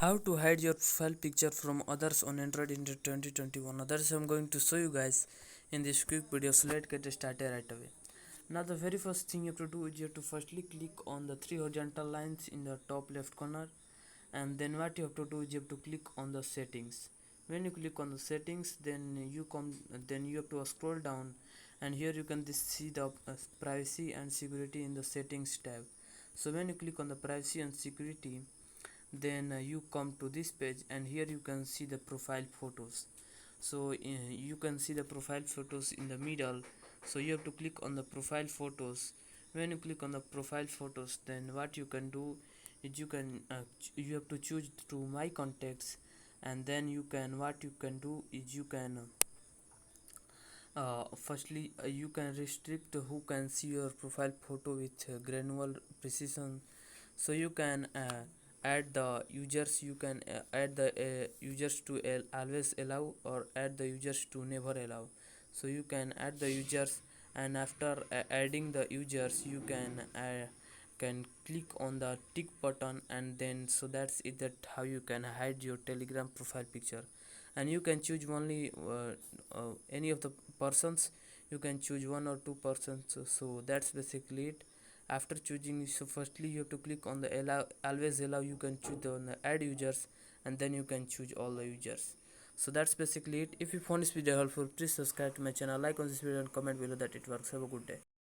How to hide your profile picture from others on Android in 2021. Others I'm going to show you guys in this quick video, so let's get started right away. Now the very first thing you have to do is you have to firstly click on the three horizontal lines in the top left corner, and then what you have to do is you have to click on the settings. When you click on the settings, then you have to scroll down, and here you can see the privacy and security in the settings tab. So when you click on the privacy and security, then you come to this page, and here you can see the profile photos. So you can see the profile photos in the middle, so you have to click on the profile photos. When you click on the profile photos, then what you can do is you have to choose to my contacts, and then what you can do is you can firstly you can restrict who can see your profile photo with granular precision. So you can add the users, you can add the users to always allow, or add the users to never allow. So you can add the users, and after adding the users, you can click on the tick button, and then so that's it, that how you can hide your Telegram profile picture. And you can choose only any of the persons. You can choose one or two persons, so that's basically it. After choosing, so firstly you have to click on the always allow, you can choose on the add users, and then you can choose all the users. So that's basically it. If you found this video helpful, please subscribe to my channel, like on this video, and comment below that it works. Have a good day.